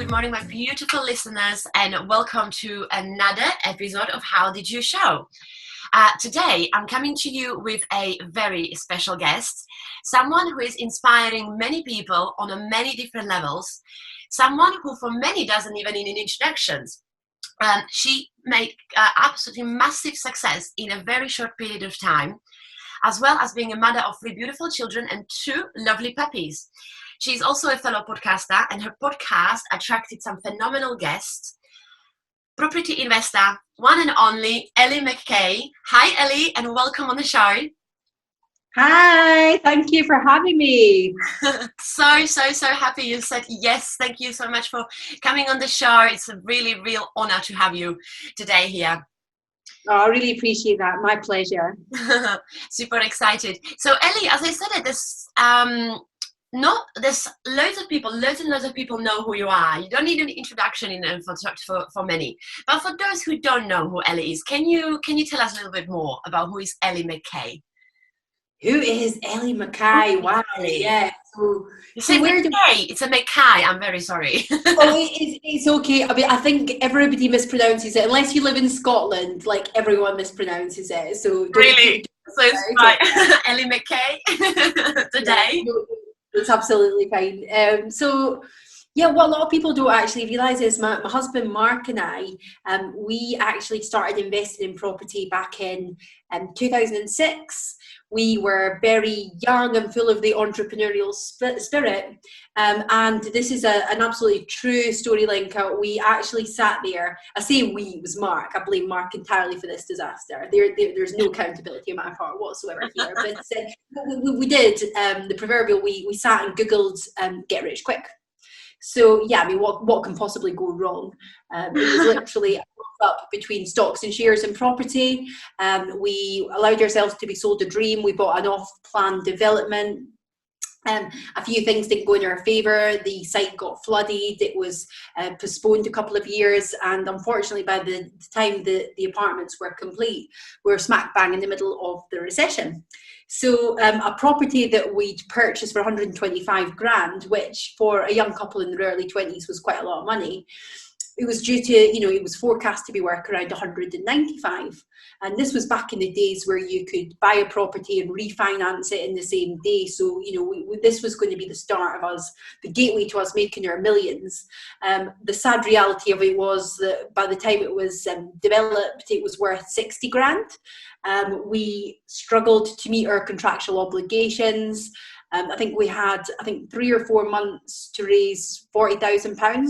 good morning, my beautiful listeners, and welcome to another episode of How Did You Show? Today, I'm coming to you with a very special guest, someone who is inspiring many people on many different levels, someone who for many doesn't even need introductions. She made absolutely massive success in a very short period of time, as well as being a mother of 3 beautiful children and 2 lovely puppies. She's also a fellow podcaster, and her podcast attracted some phenomenal guests. Property investor, one and only, Ellie McKay. Hi, Ellie, and welcome on the show. Hi, thank you for having me. So happy you said yes. Thank you so much for coming on the show. It's a really, real honor to have you today here. Oh, I really appreciate that. My pleasure. Super excited. So, Ellie, as I said, there's loads and loads of people know who you are. You don't need an introduction for many. But for those who don't know who Ellie is, can you tell us a little bit more about who is Ellie McKay? Who is Ellie McKay? Wow, yeah. So where McKay? It's a McKay. I'm very sorry. It's okay. I mean, I think everybody mispronounces it. Unless you live in Scotland, like everyone mispronounces it. So really? So it's right. Ellie McKay today. No, it's absolutely fine. Yeah, what a lot of people don't actually realise is my husband Mark and I, we actually started investing in property back in 2006. We were very young and full of the entrepreneurial spirit. And this is an absolutely true story, Linka. We actually sat there. I say we, it was Mark. I blame Mark entirely for this disaster. There's no accountability on my part whatsoever here. But we did the proverbial, we sat and Googled get rich quick. So yeah, I mean, what can possibly go wrong? It was literally up between stocks and shares and property. We allowed ourselves to be sold a dream. We bought an off-plan development. A few things didn't go in our favour. The site got flooded. It was postponed a couple of years, and unfortunately, by the time the apartments were complete, we were smack bang in the middle of the recession. So a property that we'd purchased for 125 grand, which for a young couple in their early 20s was quite a lot of money, it was due to, it was forecast to be worth around 195. And this was back in the days where you could buy a property and refinance it in the same day. So, this was going to be the start of us, the gateway to us making our millions. The sad reality of it was that by the time it was developed, it was worth 60 grand. We struggled to meet our contractual obligations. I think we had 3 or 4 months to raise £40,000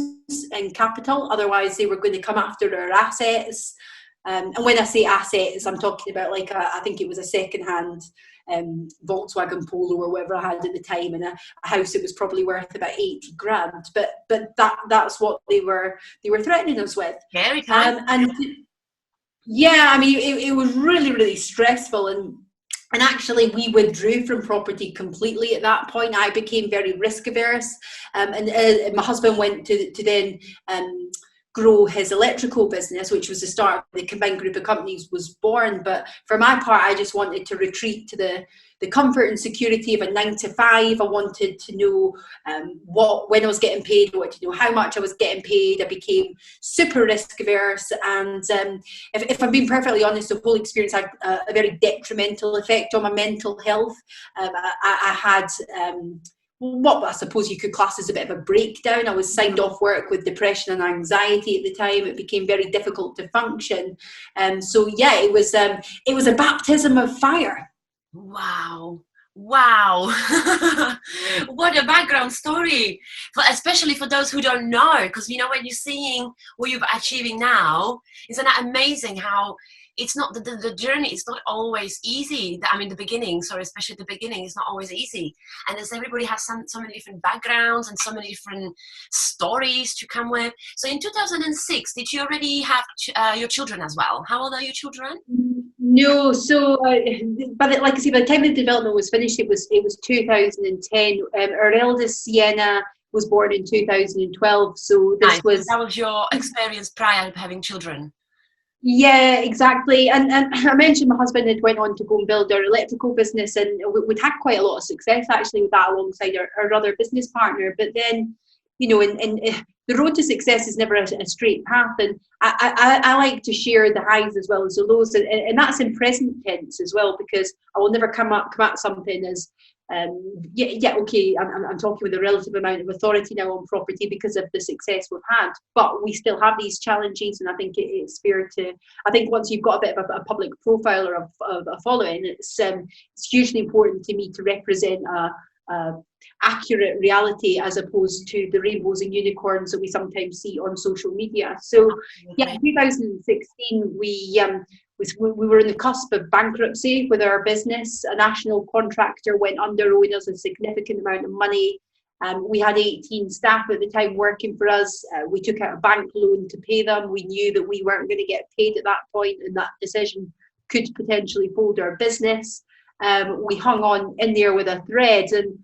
in capital. Otherwise, they were going to come after our assets. And when I say assets, I'm talking about I think it was a second-hand Volkswagen Polo or whatever I had at the time, and a house that was probably worth about 80 grand. But that's what they were threatening us with. Very kind. Yeah, I mean, it was really, really stressful. And actually, we withdrew from property completely at that point. I became very risk averse. And my husband went to then grow his electrical business, which was the start of the combined group of companies was born. But for my part, I just wanted to retreat to the comfort and security of a 9-to-5. I wanted to know when I was getting paid. I wanted to know how much I was getting paid. I became super risk averse. And if I'm being perfectly honest, the whole experience had a very detrimental effect on my mental health. I had what I suppose you could class as a bit of a breakdown. I was signed off work with depression and anxiety at the time. It became very difficult to function. So yeah, it was a baptism of fire. Wow. What a background story, especially for those who don't know, because when you're seeing what you're achieving now, isn't that amazing how it's not the journey is not always easy. The beginning, especially the beginning is not always easy. And as everybody has so many different backgrounds and so many different stories to come with. So in 2006, did you already have your children as well? How old are your children? No, so by the time the development was finished, it was 2010. Our eldest Sienna was born in 2012. So that was your experience prior to having children. Yeah, exactly. And I mentioned my husband had went on to go and build our electrical business, and we'd had quite a lot of success actually with that alongside our other business partner. But then and the road to success is never a straight path. And I like to share the highs as well as the lows, and that's in present tense as well, because I will never come at something as okay, I'm talking with a relative amount of authority now on property because of the success we've had, but we still have these challenges. And I think it's fair to, I think once you've got a bit of a public profile or a following, it's hugely important to me to represent a accurate reality as opposed to the rainbows and unicorns that we sometimes see on social media. So yeah, in 2016 we were in the cusp of bankruptcy with our business. A national contractor went under, owing us a significant amount of money. We had 18 staff at the time working for us. We took out a bank loan to pay them. We knew that we weren't going to get paid at that point, and that decision could potentially fold our business. We hung on in there with a thread. And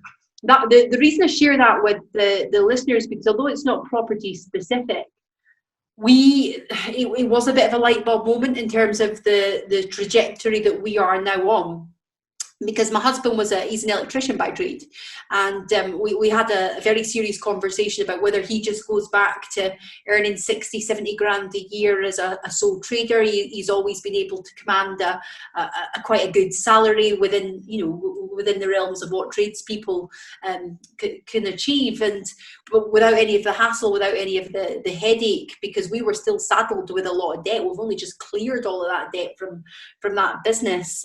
that the reason I share that with the listeners, because although it's not property specific, it was a bit of a light bulb moment in terms of the trajectory that we are now on. Because my husband he's an electrician by trade, and we had a very serious conversation about whether he just goes back to earning 60-70 grand a year as a sole trader. He's always been able to command a quite a good salary within the realms of what tradespeople can achieve, but without any of the hassle, without any of the headache, because we were still saddled with a lot of debt. We've only just cleared all of that debt from that business,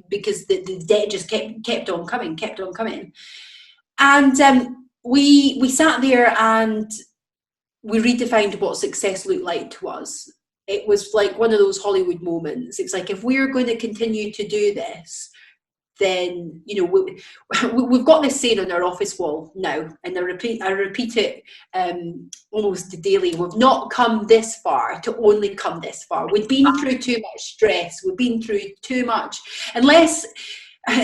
because the debt just kept on coming. And we sat there and we redefined what success looked like to us. It was like one of those Hollywood moments. It's like, if we're going to continue to do this, then we've got this saying on our office wall now, and I repeat it almost daily. We've not come this far to only come this far. We've been through too much stress. We've been through too much. Unless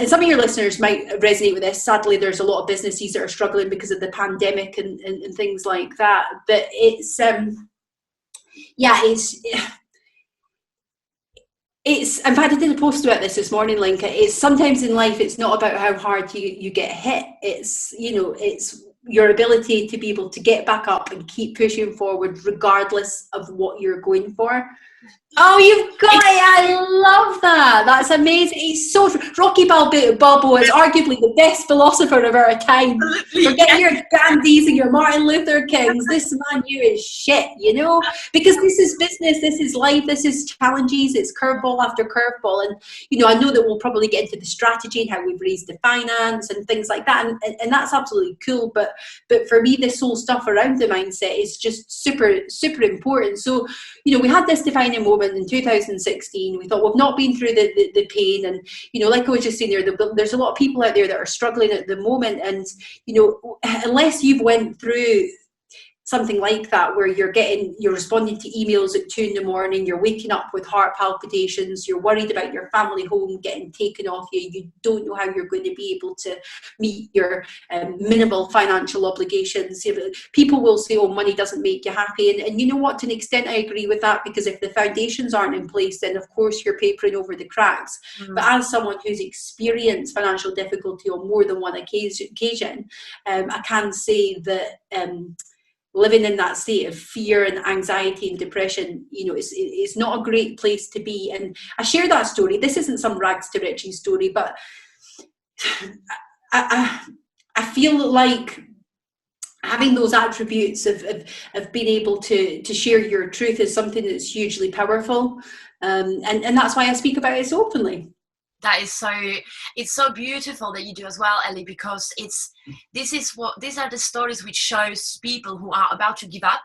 some of your listeners might resonate with this. Sadly, there's a lot of businesses that are struggling because of the pandemic and things like that. But it's in fact, I did a post about this morning, Linka. It's sometimes in life, it's not about how hard you get hit. It's your ability to be able to get back up and keep pushing forward regardless of what you're going for. Oh, you've got it. I love that. That's amazing. He's so Rocky Balboa is arguably the best philosopher of our time. Forget your Gandhis and your Martin Luther Kings. This man knew his shit, because this is business, this is life, this is challenges, it's curveball after curveball. And I know that we'll probably get into the strategy and how we've raised the finance and things like that, and that's absolutely cool. But for me, this whole stuff around the mindset is just super, super important. So we had this defining moment in 2016. We thought we've not been through the pain, and like I was just saying there's a lot of people out there that are struggling at the moment, and unless you've went through something like that, where you're responding to emails at 2 a.m, you're waking up with heart palpitations, you're worried about your family home getting taken off you don't know how you're going to be able to meet your minimal financial obligations. People will say, oh, money doesn't make you happy, and you know what, to an extent I agree with that, because if the foundations aren't in place, then of course you're papering over the cracks. But as someone who's experienced financial difficulty on more than one occasion, I can say that living in that state of fear and anxiety and depression, it's not a great place to be. And I share that story. This isn't some rags to riches story, but I feel like having those attributes of being able to share your truth is something that's hugely powerful. And that's why I speak about it so openly. It's so beautiful that you do as well, Ellie, because these are the stories which shows people who are about to give up,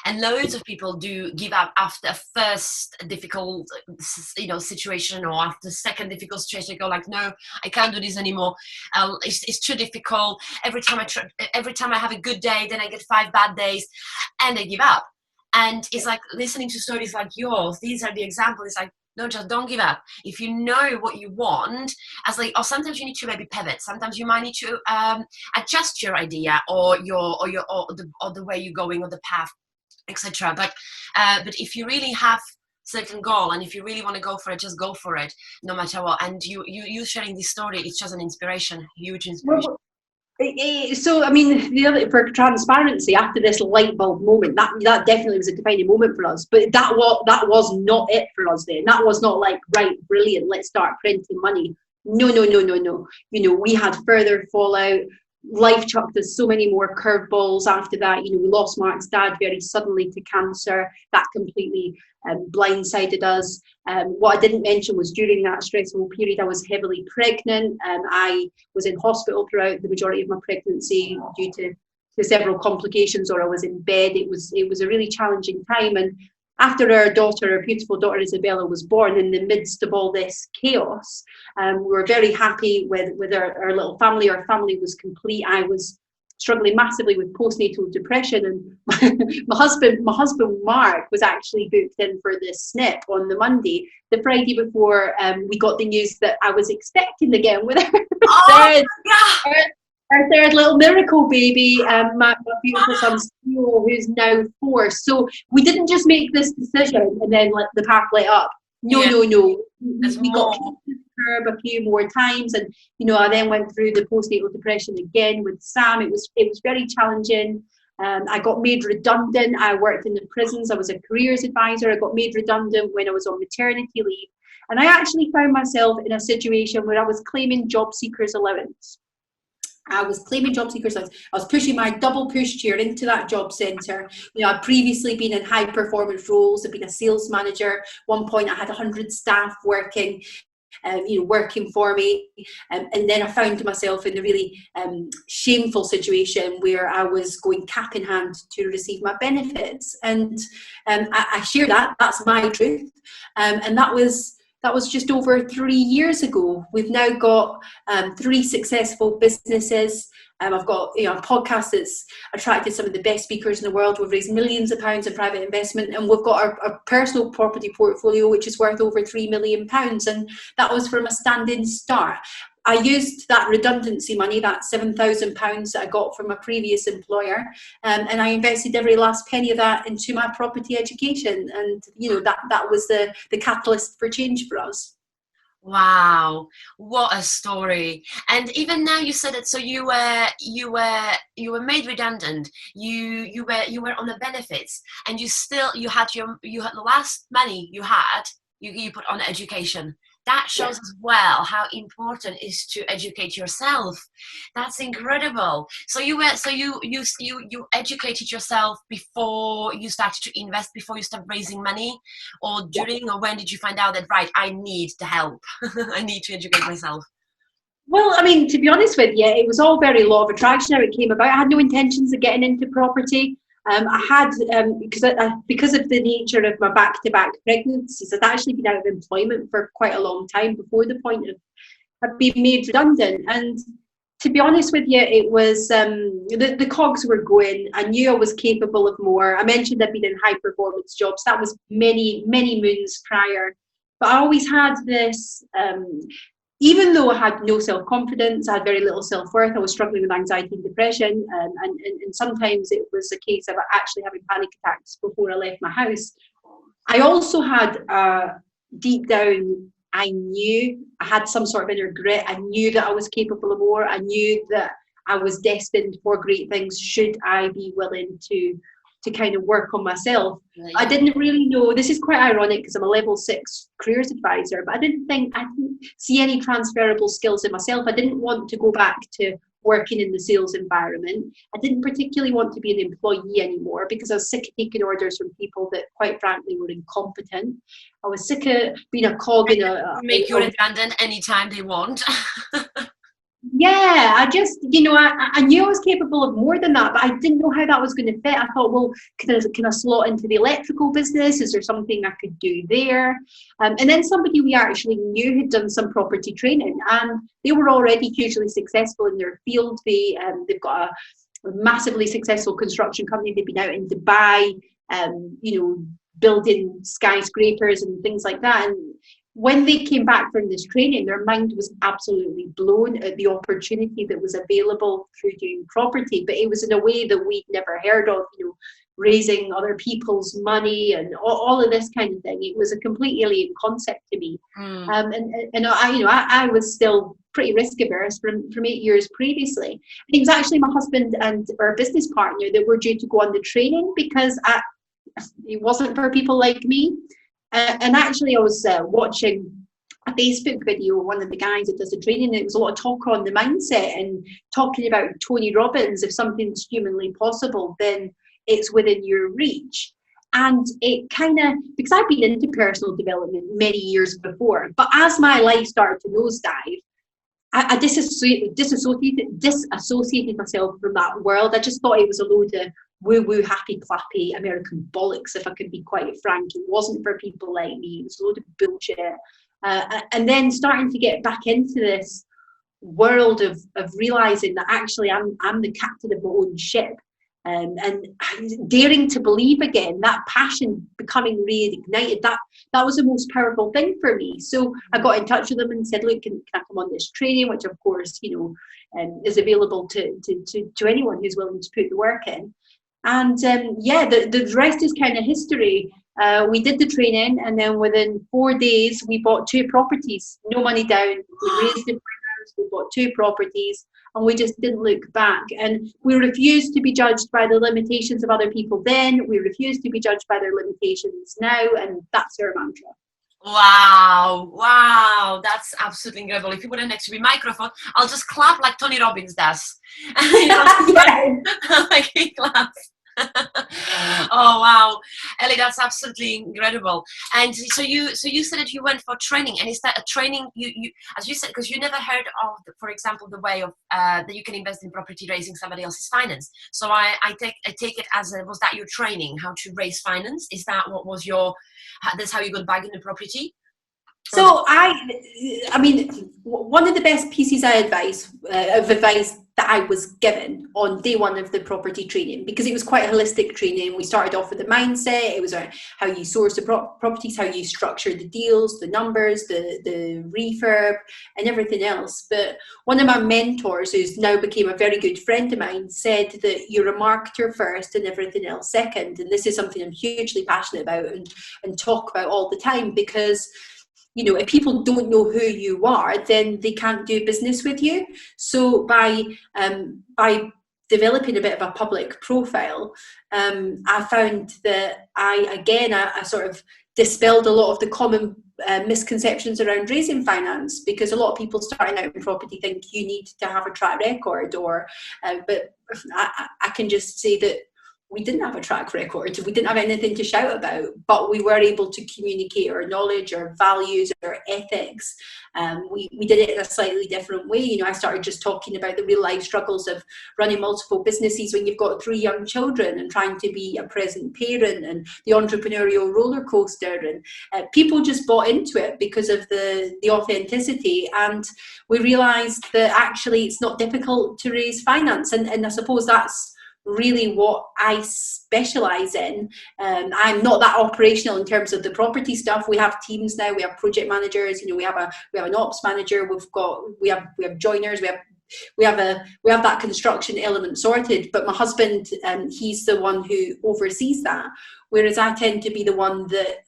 and loads of people do give up after a first difficult situation, or after second difficult situation. They go like, no, I can't do this anymore. It's too difficult. Every time I have a good day, then I get 5 bad days, and they give up. And it's like listening to stories like yours. These are the examples. It's like, no, just don't give up. If you know what you want, or sometimes you need to maybe pivot. Sometimes you might need to adjust your idea or the way you're going, or the path, etc. But if you really have certain goal, and if you really want to go for it, just go for it, no matter what. And you sharing this story, it's just an inspiration, huge inspiration. So, I mean, for transparency, after this light bulb moment, that definitely was a defining moment for us. But that was not it for us then. That was not like, right, brilliant, let's start printing money. No, no, no, no, no. We had further fallout. Life chucked us so many more curveballs after that. We lost Mark's dad very suddenly to cancer. That completely blindsided us. What I didn't mention was during that stressful period, I was heavily pregnant. I was in hospital throughout the majority of my pregnancy due to several complications, or I was in bed. It was a really challenging time. And after our beautiful daughter Isabella was born, in the midst of all this chaos, we were very happy with our little family. Our family was complete. I was struggling massively with postnatal depression, and my husband Mark was actually booked in for this SNP on the Monday, the Friday before we got the news that I was expecting again with our third little miracle baby, my beautiful son Theo, who's now 4. So we didn't just make this decision and then let the path lit up. No. We got curb a few more times, and I then went through the postnatal depression again with Sam. It was very challenging. I got made redundant. I worked in the prisons. I was a careers advisor. I got made redundant when I was on maternity leave, and I actually found myself in a situation where I was claiming job seekers allowance. I was pushing my double push chair into that job centre. I'd previously been in high performance roles. I'd been a sales manager. At one point I had 100 staff working for me. And then I found myself in a really shameful situation where I was going cap in hand to receive my benefits. And I share that. That's my truth. And that was just over 3 years ago. We've now got 3 successful businesses. I've got a podcast that's attracted some of the best speakers in the world. We've raised millions of pounds in private investment, and we've got our personal property portfolio, which is worth over £3 million. And that was from a standing start. I used that redundancy money, that £7,000 that I got from a previous employer, and I invested every last penny of that into my property education. And that was the catalyst for change for us. Wow, what a story! And even now, you said it. So you were made redundant. You were on the benefits, and you had the last money you had. You put on education. That shows as well how important it is to educate yourself. That's incredible. So you educated yourself before you started to invest, before you started raising money, or during, or when did you find out that, right, I need the help? I need to educate myself. Well, I mean, to be honest with you, it was all very law of attraction how it came about. I had no intentions of getting into property. I had, because of the nature of my back-to-back pregnancies, I'd actually been out of employment for quite a long time before the point of being made redundant. And to be honest with you, it was, the cogs were going. I knew I was capable of more. I mentioned I'd been in high-performance jobs. That was many, many moons prior. But I always had this... even though I had no self-confidence, I had very little self-worth, I was struggling with anxiety and depression, and sometimes it was a case of actually having panic attacks before I left my house. I also had, deep down, I knew I had some sort of inner grit. I knew that I was capable of more. I knew that I was destined for great things should I be willing to kind of work on myself. Right. I didn't really know, this is quite ironic because I'm a level 6 careers advisor, but I didn't see any transferable skills in myself. I didn't want to go back to working in the sales environment. I didn't particularly want to be an employee anymore because I was sick of taking orders from people that quite frankly were incompetent. I was sick of being a cog in a... Make you redundant anytime they want. Yeah, I just, I knew I was capable of more than that, but I didn't know how that was going to fit. I thought, well, can I slot into the electrical business? Is there something I could do there? And then somebody we actually knew had done some property training, and they were already hugely successful in their field. They've got a massively successful construction company. They've been out in Dubai, building skyscrapers and things like that. And when they came back from this training, their mind was absolutely blown at the opportunity that was available through doing property. But it was in a way that we'd never heard of, raising other people's money and all of this kind of thing. It was a complete alien concept to me. And I was still pretty risk averse from 8 years previously. And it was actually my husband and our business partner that were due to go on the training because it wasn't for people like me. And actually, I was watching a Facebook video of one of the guys that does the training, and it was a lot of talk on the mindset and talking about Tony Robbins. If something's humanly possible, then it's within your reach. And it kind of, because I've been into personal development many years before, but as my life started to nosedive, I disassociated myself from that world. I just thought it was a load of woo-woo, happy-clappy American bollocks, if I could be quite frank. It wasn't for people like me. It was a load of bullshit. And then starting to get back into this world of realising that actually I'm the captain of my own ship. And daring to believe again, that passion becoming reignited, that was the most powerful thing for me. So I got in touch with them and said, look, can I come on this training, which of course, is available to anyone who's willing to put the work in. And the rest is kind of history. We did the training, and then within 4 days we bought 2 properties, no money down. We raised the finance, we bought 2 properties, and we just didn't look back. And we refused to be judged by the limitations of other people then. We refused to be judged by their limitations now, and that's our mantra. Wow, that's absolutely incredible. If you put it next to me microphone, I'll just clap like Tony Robbins does. Like he claps. Oh wow, Ellie, that's absolutely incredible. And so you said that you went for training, and is that a training you as you said, because you never heard of, for example, the way of that you can invest in property raising somebody else's finance. So I take it as was that your training, how to raise finance? Is that what was that's how you got back into property? So I mean, one of the best pieces of advice that I was given on day one of the property training, because it was quite a holistic training. We started off with the mindset. It was how you source the properties, how you structure the deals, the numbers, the refurb, and everything else. But one of my mentors, who's now became a very good friend of mine, said that you're a marketer first and everything else second. And this is something I'm hugely passionate about and talk about all the time, because if people don't know who you are, then they can't do business with you. So by developing a bit of a public profile, I found that I sort of dispelled a lot of the common misconceptions around raising finance, because a lot of people starting out in property think you need to have a track record, but I can just say that we didn't have a track record. We didn't have anything to shout about, but we were able to communicate our knowledge, our values, our ethics. We did it in a slightly different way. I started just talking about the real life struggles of running multiple businesses when you've got 3 young children and trying to be a present parent, and the entrepreneurial roller coaster. And people just bought into it because of the authenticity. And we realized that actually it's not difficult to raise finance. And I suppose that's really what I specialize in. I'm not that operational in terms of the property stuff. We have teams now. We have project managers. We have an ops manager. We have joiners. We have that construction element sorted. But my husband, he's the one who oversees that. Whereas I tend to be the one that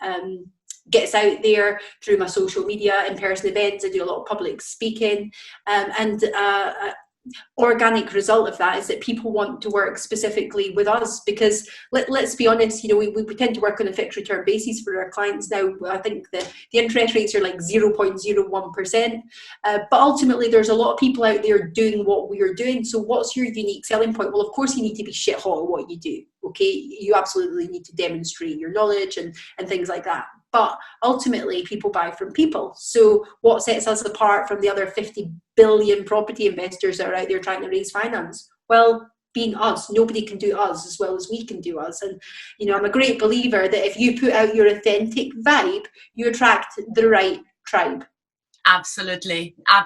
gets out there through my social media, in-person events. I do a lot of public speaking, and organic result of that is that people want to work specifically with us, because let's be honest, we tend to work on a fixed return basis for our clients now. I think the interest rates are like 0.01%, but ultimately there's a lot of people out there doing what we are doing. So what's your unique selling point? Well, of course you need to be shit hot at what you do. Okay, you absolutely need to demonstrate your knowledge and things like that. But ultimately, people buy from people. So what sets us apart from the other 50 billion property investors that are out there trying to raise finance? Well, being us. Nobody can do us as well as we can do us. And, I'm a great believer that if you put out your authentic vibe, you attract the right tribe. Absolutely. I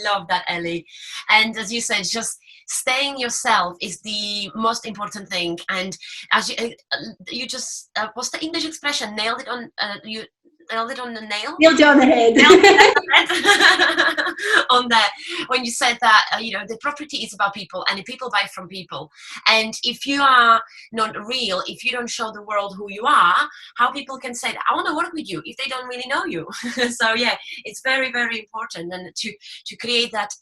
love that, Ellie. And as you said, just staying yourself is the most important thing. And as you just what's the English expression? Nailed it on. You nailed it on the nail. Nailed it on the head. On that, when you said that the property is about people and people buy from people, and if you are not real, if you don't show the world who you are, how people can say I want to work with you if they don't really know you? So yeah, it's very, very important, and to create that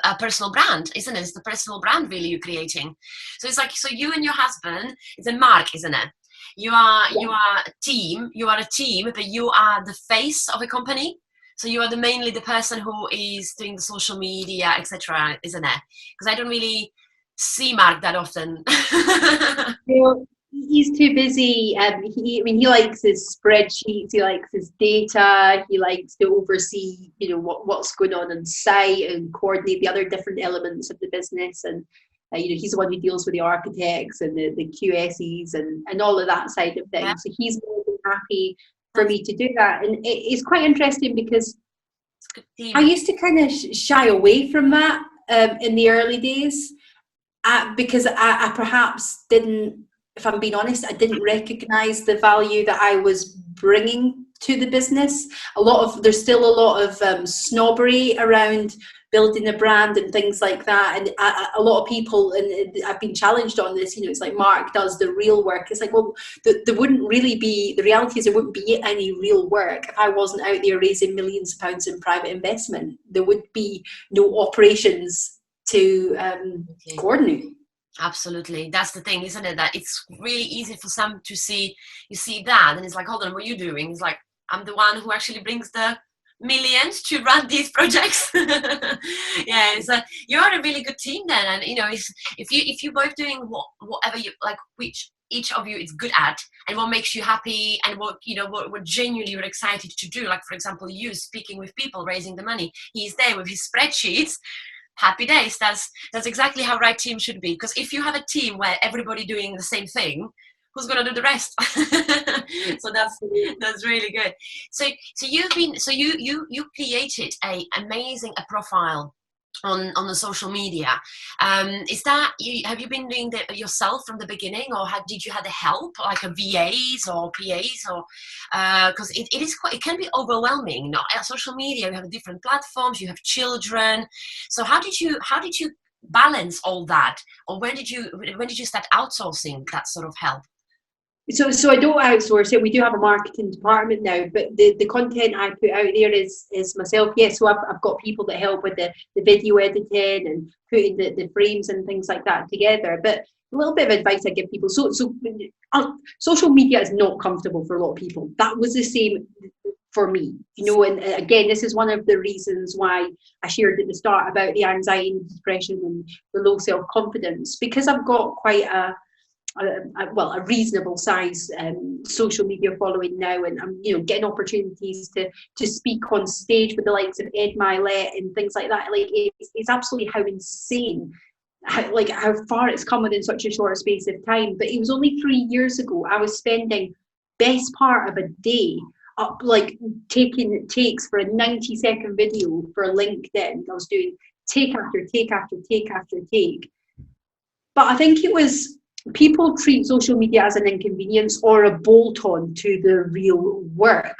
a personal brand, isn't it? It's the personal brand really you're creating. So it's like, so you and your husband, it's a mark, isn't it? You are a team, but you are the face of a company. So you are mainly the person who is doing the social media, etc., isn't it? Because I don't really see Mark that often. Well, he's too busy. He likes his spreadsheets, he likes his data, he likes to oversee, what's going on site and coordinate the other different elements of the business. And he's the one who deals with the architects and the QSEs and all of that side of things. Yeah. So he's more than happy for me to do that. And it's quite interesting because I used to kind of shy away from that in the early days because I perhaps didn't, if I'm being honest, I didn't recognize the value that I was bringing to the business. There's still a lot of snobbery around building a brand and things like that, and a lot of people, and I've been challenged on this, it's like Mark does the real work. It's like, well, there wouldn't really be, the reality is there wouldn't be any real work if I wasn't out there raising millions of pounds in private investment. There would be no operations to coordinate. Absolutely, that's the thing, isn't it? That it's really easy for some to see, you see that, and it's like, hold on, what are you doing? It's like, I'm the one who actually brings the millions to run these projects. Yeah, so you're a really good team then, and if you both doing whatever you like, which each of you is good at, and what makes you happy, and what genuinely you're excited to do. Like, for example, you speaking with people, raising the money, he's there with his spreadsheets. Happy days. That's exactly how right team should be. Because if you have a team where everybody doing the same thing, who's going to do the rest? So that's really good. So you created a profile on the social media. Is that have you been doing that yourself from the beginning, or did you have the help, like a VAs or PAs, or because it can be overwhelming. Social media, you have different platforms, you have children. So how did you balance all that, or when did you start outsourcing that sort of help? So I don't outsource it. We do have a marketing department now, but the content I put out there is myself. Yes, so I've got people that help with the video editing and putting the frames and things like that together. But a little bit of advice I give people. So social media is not comfortable for a lot of people. That was the same for me, and again, this is one of the reasons why I shared at the start about the anxiety and depression and the low self-confidence, because I've got quite a reasonable size social media following now, and I'm getting opportunities to speak on stage with the likes of Ed Milet and things like that. Like, it's absolutely how insane how far it's come within such a short space of time. But it was only 3 years ago I was spending best part of a day up, like, taking takes for a 90-second video for LinkedIn. I was doing take after take after take after take. But I think it was, people treat social media as an inconvenience or a bolt-on to the real work.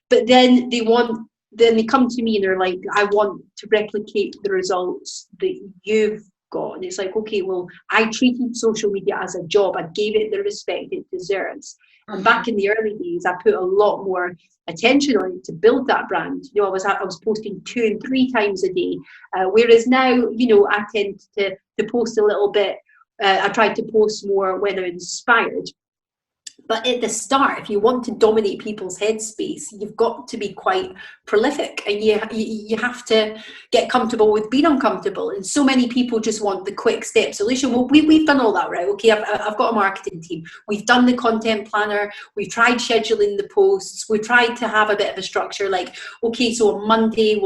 But then they come to me and they're like, I want to replicate the results that you've got. And it's like, okay, well, I treated social media as a job. I gave it the respect it deserves. And back in the early days, I put a lot more attention on it to build that brand. I was posting 2 and 3 times a day, whereas now, I tend to post a little bit. I tried to post more when I'm inspired. But at the start, if you want to dominate people's headspace, you've got to be quite prolific, and you have to get comfortable with being uncomfortable. And so many people just want the quick step solution. Well, we've done all that, right? Okay, I've got a marketing team. We've done the content planner. We've tried scheduling the posts. We've tried to have a bit of a structure. Like, okay, so on Monday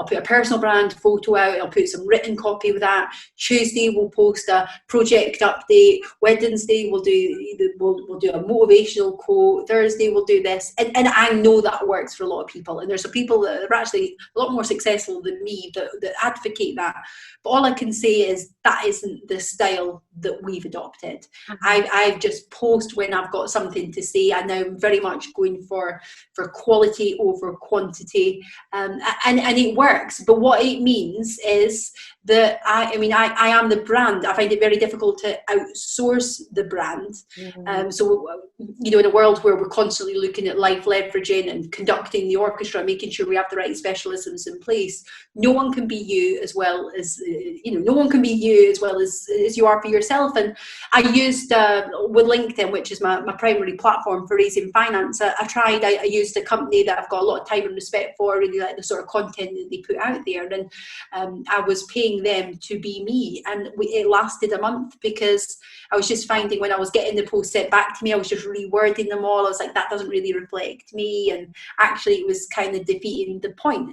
I'll put a personal brand photo out. I'll put some written copy with that. Tuesday we'll post a project update. Wednesday we'll do a motivational quote. Thursday we'll do this, and I know that works for a lot of people, and there's some people that are actually a lot more successful than me that advocate that. But all I can say is that isn't the style that we've adopted. I've just post when I've got something to say, and now I'm very much going for quality over quantity, and it works. But what it means is that I am the brand. I find it very difficult to outsource the brand. So, you know, in a world where we're constantly looking at life leveraging and conducting the orchestra, making sure we have the right specialisms in place, no one can be you as well as, no one can be you as well as you are for yourself. And I used, with LinkedIn, which is my primary platform for raising finance, I used a company that I've got a lot of time and respect for, really like the sort of content that they put out there. And I was paying them to be me. And it lasted a month because I was just finding when I was getting the post sent back to me, I was just rewording them all. I was like, that doesn't really reflect me. And actually it was kind of defeating the point,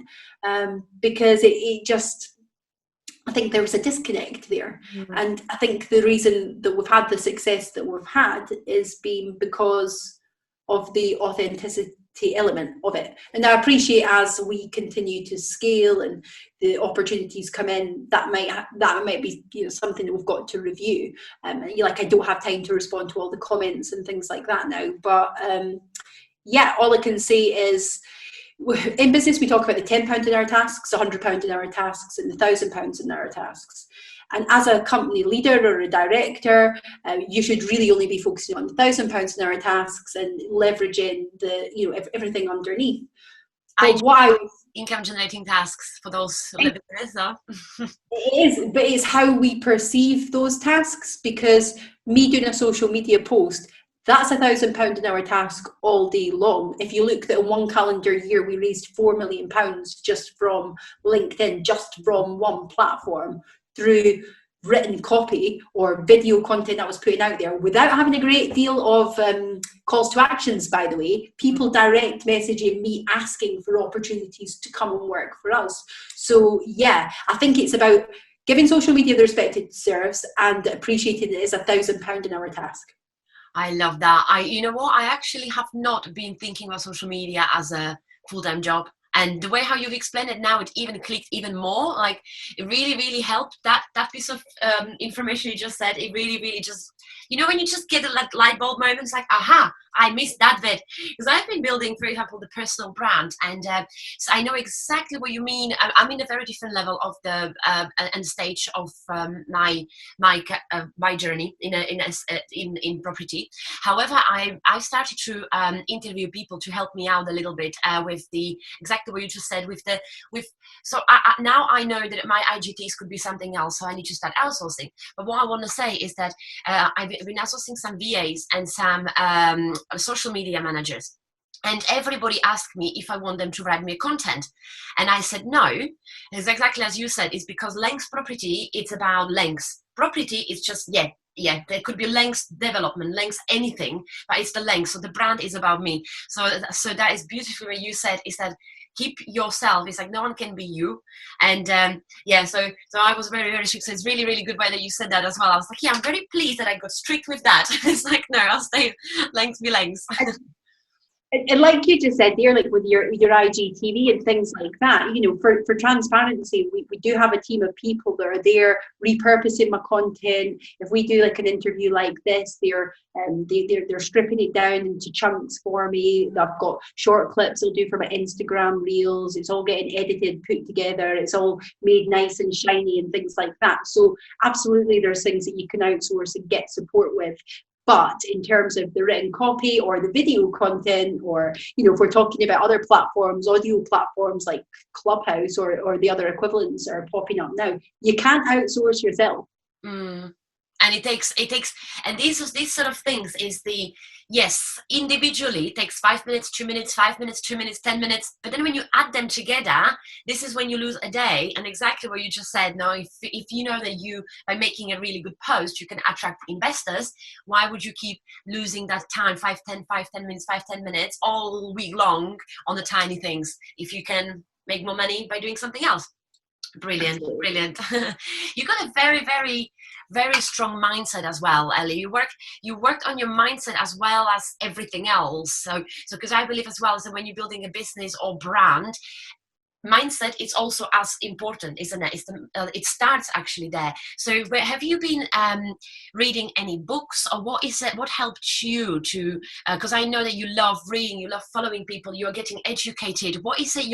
because it just, I think there was a disconnect there. And I think the reason that we've had the success that we've had is been because of the authenticity element of it. And I appreciate as we continue to scale and the opportunities come in, that might be, you know, something that we've got to review. Like, I don't have time to respond to all the comments and things like that now, but all I can say is, in business we talk about the £10 an hour tasks, £100 an hour tasks, and the £1,000 an hour tasks. And as a company leader or a director, you should really only be focusing on the £1,000 an hour tasks and leveraging everything underneath. Income generating tasks for those listeners, though. It's how we perceive those tasks, because me doing a social media post, that's £1,000 an hour task all day long. If you look at in one calendar year, we raised £4 million just from LinkedIn, just from one platform, through written copy or video content that was putting out there, without having a great deal of calls to actions, by the way. People direct messaging me asking for opportunities to come and work for us. So yeah, I think it's about giving social media the respect it deserves and appreciating it as £1,000 an hour task. I love that. You know what? I actually have not been thinking about social media as a full-time job. And the way how you've explained it now, it even clicked even more. Like, it really, really helped. That piece of information you just said, it really, really just, you know, when you just get a light bulb moment, it's like, aha, I missed that bit. Because I've been building, for example, the personal brand. And so I know exactly what you mean. I'm in a very different level of the and stage of my journey in property. However, I started to interview people to help me out a little bit with the exactly what you just said now I know that my IGTs could be something else, so I need to start outsourcing. But what I want to say is that I've been outsourcing some VAs and some social media managers. And everybody asked me if I want them to write me content. And I said no. It's exactly as you said. It's because length property, it's about lengths. Property is just, there could be lengths development, lengths anything, but it's the length. So the brand is about me. So that is beautiful what you said, is that keep yourself. It's like no one can be you. And so I was very, very strict. So it's really, really good way that you said that as well. I was like, I'm very pleased that I got strict with that. It's like, no, I'll stay lengths be lengths. And like you just said there, like with your IGTV and things like that, you know, for transparency, we do have a team of people that are there repurposing my content. If we do like an interview like this, they're stripping it down into chunks for me. I've got short clips I'll do for my Instagram reels. It's all getting edited, put together. It's all made nice and shiny and things like that. So absolutely, there's things that you can outsource and get support with. But in terms of the written copy or the video content, or, you know, if we're talking about other platforms, audio platforms like Clubhouse or the other equivalents that are popping up now, you can't outsource yourself. And it takes, and these sort of things is individually it takes 5 minutes, 2 minutes, 5 minutes, 2 minutes, 10 minutes. But then when you add them together, this is when you lose a day. And exactly what you just said. Now, if you know that you, by making a really good post, you can attract investors, why would you keep losing that time, 5, 10 minutes all week long on the tiny things, if you can make more money by doing something else? Brilliant. You got a very, very very strong mindset as well, Ellie. You worked on your mindset as well as everything else. So because I believe as well, so when you're building a business or brand, mindset is also as important, isn't it? It starts actually there. So have you been reading any books, or what is it, what helped you to, because I know that you love reading, you love following people, you're getting educated. What is it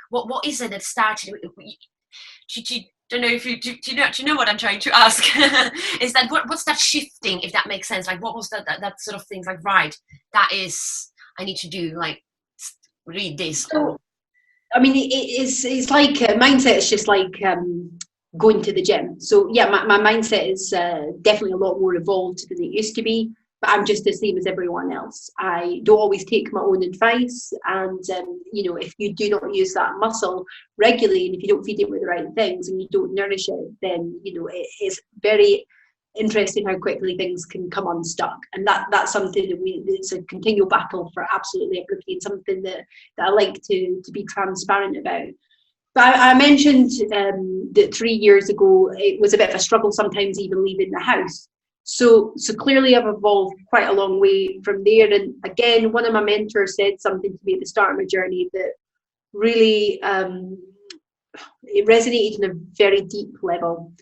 what is it that started? Don't know if you do you know what I'm trying to ask? Is that what's that shifting, if that makes sense? Like, what was that sort of things, like, right, that is, I need to do, like, read this. Or I mean, it's like mindset is just like going to the gym. So yeah, my mindset is definitely a lot more evolved than it used to be. But I'm just the same as everyone else. I don't always take my own advice, and if you do not use that muscle regularly, and if you don't feed it with the right things, and you don't nourish it, then it is very interesting how quickly things can come unstuck. And that's something that it's a continual battle for absolutely everybody, and something that I like to be transparent about. But I mentioned that 3 years ago it was a bit of a struggle sometimes even leaving the house. So clearly I've evolved quite a long way from there. And again, one of my mentors said something to me at the start of my journey that really it resonated on a very deep level.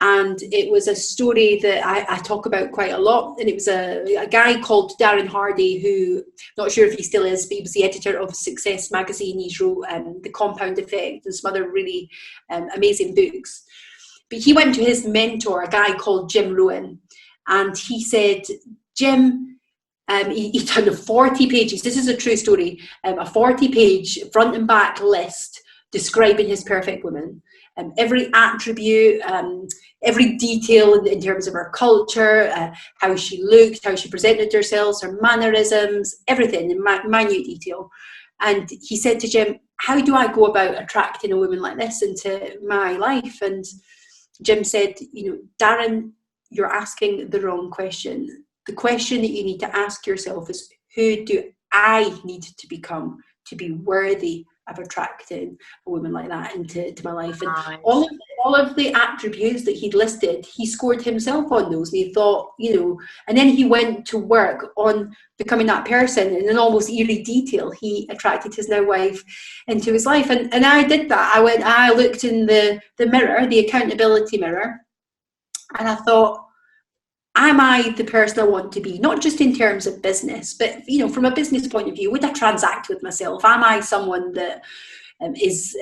And it was a story that I talk about quite a lot. And it was a guy called Darren Hardy, who, not sure if he still is, but he was the editor of Success magazine. He wrote The Compound Effect and some other really amazing books. But he went to his mentor, a guy called Jim Rohn, and he said, Jim, he done 40 pages, this is a true story, a 40-page front and back list describing his perfect woman. Every attribute, every detail in terms of her culture, how she looked, how she presented herself, her mannerisms, everything in minute detail. And he said to Jim, how do I go about attracting a woman like this into my life? And Jim said, Darren, you're asking the wrong question. The question that you need to ask yourself is, who do I need to become to be worthy of attracting a woman like that into my life? And all of the attributes that he'd listed, he scored himself on those. And he thought, and then he went to work on becoming that person. And in almost eerie detail, he attracted his now wife into his life. And I did that. I looked in the mirror, the accountability mirror, and I thought, am I the person I want to be? Not just in terms of business, but from a business point of view, would I transact with myself? Am I someone that is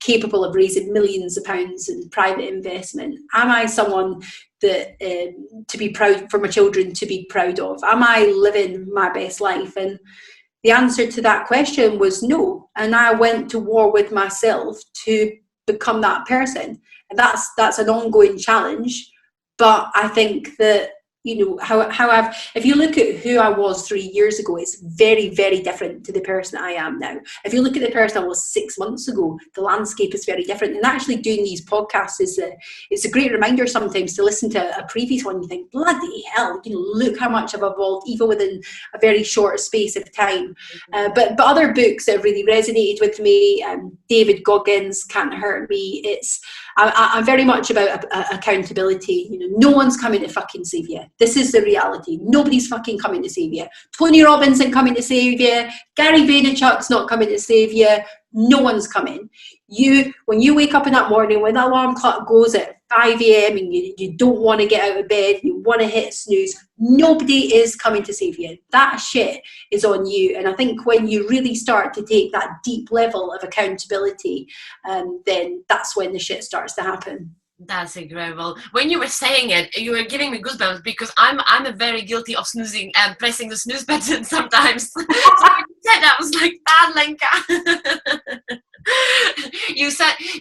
capable of raising millions of pounds in private investment? Am I someone that to be proud, for my children to be proud of? Am I living my best life? And the answer to that question was no. And I went to war with myself to become that person. And that's an ongoing challenge. But I think that, if you look at who I was 3 years ago, it's very, very different to the person I am now. If you look at the person I was 6 months ago, the landscape is very different. And actually doing these podcasts it's a great reminder sometimes to listen to a previous one. You think, bloody hell, look how much I've evolved, even within a very short space of time. But other books that really resonated with me, David Goggins, Can't Hurt Me. I'm very much about accountability. No one's coming to fucking save you. This is the reality. Nobody's fucking coming to save you. Tony Robbins ain't coming to save you. Gary Vaynerchuk's not coming to save you. No one's coming. When you wake up in that morning, when that alarm clock goes at 5 a.m. and you don't want to get out of bed, you want to hit snooze, nobody is coming to save you. That shit is on you. And I think when you really start to take that deep level of accountability, then that's when the shit starts to happen. That's incredible. When you were saying it, you were giving me goosebumps, because I'm a very guilty of snoozing and pressing the snooze button sometimes. So when you said that, I was like, Lenka.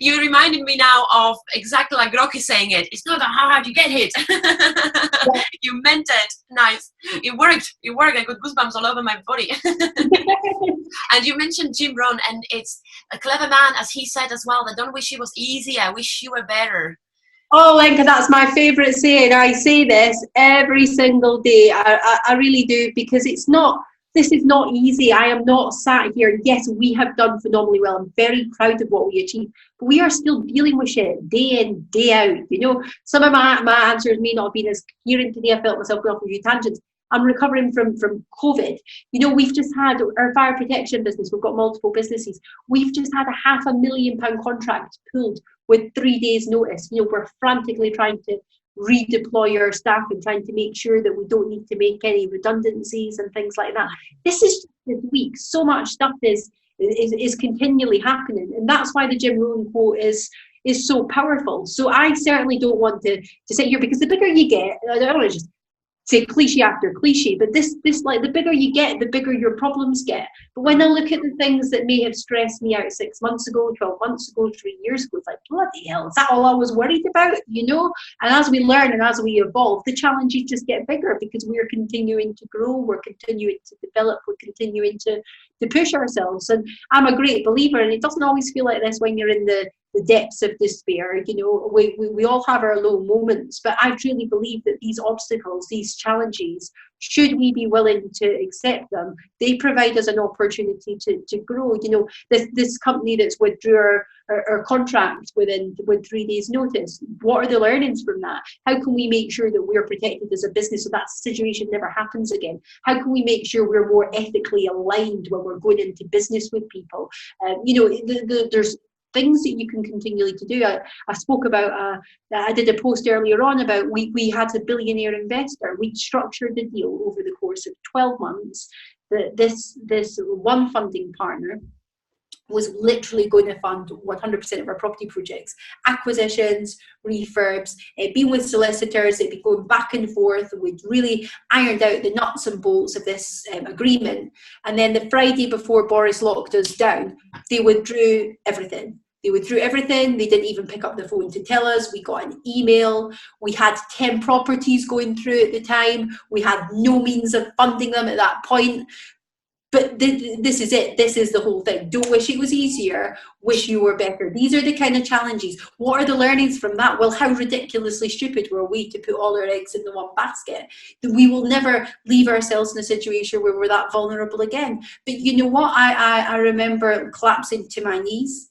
You reminded me now of exactly like Rocky saying it. It's not how hard you get hit. Yeah. You meant it. Nice. It worked. I got goosebumps all over my body. And you mentioned Jim Rohn, and it's a clever man, as he said as well, that don't wish it was easy, I wish you were better. Oh, Lenka, that's my favourite saying. I say this every single day. I really do, because it's not this is not easy. I am not sat here. Yes, we have done phenomenally well. I'm very proud of what we achieved, but we are still dealing with shit day in, day out. You know, some of my answers may not have been as coherent today. I felt myself going off a few tangents. I'm recovering from COVID. You know, we've just had our fire protection business. We've got multiple businesses. We've just had a £500,000 contract pulled with 3 days notice. You know, we're frantically trying to redeploy our staff and trying to make sure that we don't need to make any redundancies and things like that. This is just this week. So much stuff is continually happening, and that's why the Jim Rohn quote is so powerful. So I certainly don't want to sit here, because the bigger you get, I don't want to just say cliche after cliche, but this like, the bigger you get, the bigger your problems get. But when I look at the things that may have stressed me out 6 months ago, 12 months ago, 3 years ago, it's like, bloody hell, is that all I was worried about? You know? And as we learn and as we evolve, the challenges just get bigger, because we're continuing to grow, we're continuing to develop, we're continuing to push ourselves. And I'm a great believer, and it doesn't always feel like this when you're in the depths of despair. You know, we all have our low moments, but I truly believe that these obstacles, these challenges, should we be willing to accept them, they provide us an opportunity to grow. You know, this company that's withdrew our contract with 3 days notice, what are the learnings from that? How can we make sure that we're protected as a business so that situation never happens again? How can we make sure we're more ethically aligned when we're going into business with people? You know, there's things that you can continually to do. I spoke about, I did a post earlier on about we had a billionaire investor. We structured the deal over the course of 12 months. This one funding partner was literally going to fund 100% of our property projects, acquisitions, refurbs, being with solicitors, it'd be going back and forth. We'd really ironed out the nuts and bolts of this agreement. And then the Friday before Boris locked us down, they withdrew everything. They didn't even pick up the phone to tell us. We got an email. We had 10 properties going through at the time. We had no means of funding them at that point. But this is it. This is the whole thing. Don't wish it was easier. Wish you were better. These are the kind of challenges. What are the learnings from that? Well, how ridiculously stupid were we to put all our eggs in the one basket? That we will never leave ourselves in a situation where we're that vulnerable again. But you know what? I remember collapsing to my knees.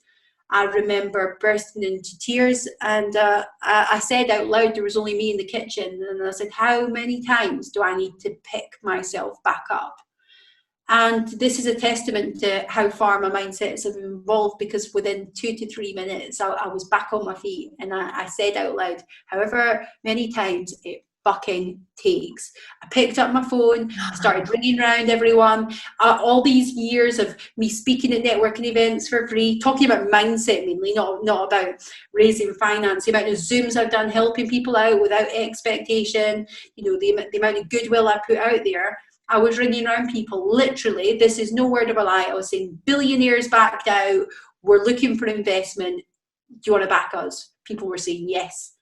I remember bursting into tears, and I said out loud, there was only me in the kitchen, and I said, how many times do I need to pick myself back up? And this is a testament to how far my mindsets have evolved, because within 2 to 3 minutes, I was back on my feet, and I said out loud, however many times it fucking takes. I picked up my phone, I started ringing around everyone. All these years of me speaking at networking events for free, talking about mindset mainly, not about raising finance, the amount of Zooms I've done helping people out without expectation, you know, the amount of goodwill I put out there. I was ringing around people, literally, this is no word of a lie. I was saying, billionaires backed out, we're looking for investment, do you want to back us? People were saying yes.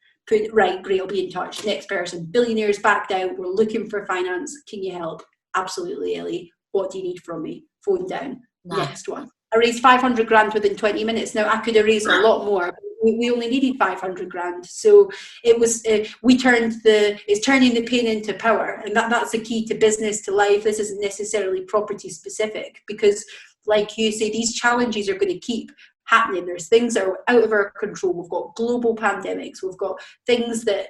Right, great, I'll be in touch. Next person, billionaires backed out, we're looking for finance, can you help? Absolutely, Ellie, what do you need from me? Phone down. Nice. Next one. I raised 500 grand within 20 minutes. Now, I could have raised a lot more, but we only needed 500 grand. So it was, it's turning the pain into power. And that's the key to business, to life. This isn't necessarily property specific, because like you say, these challenges are going to keep happening. There's things that are out of our control. We've got global pandemics. We've got things that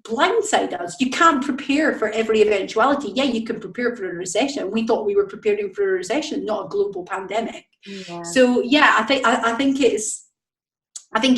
blindside us. You can't prepare for every eventuality. Yeah, you can prepare for a recession. We thought we were preparing for a recession, not a global pandemic. Yeah. So yeah, I think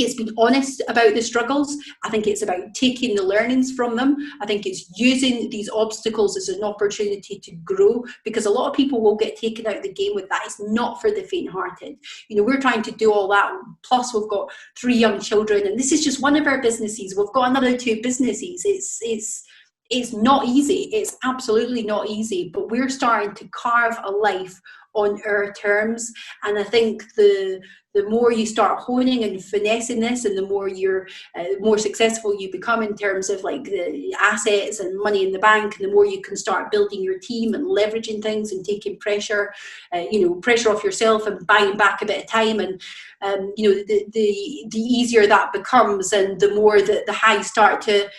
it's being honest about the struggles. I think it's about taking the learnings from them. I think it's using these obstacles as an opportunity to grow, because a lot of people will get taken out of the game with that. It's not for the faint-hearted. You know, we're trying to do all that. Plus, we've got 3 young children, and this is just one of our businesses. We've got another 2 businesses. It's not easy. It's absolutely not easy. But we're starting to carve a life on our terms, and I think the more you start honing and finessing this, and the more you're more successful you become in terms of like the assets and money in the bank, and the more you can start building your team and leveraging things and taking pressure off yourself and buying back a bit of time, and the easier that becomes, and the more that the highs start to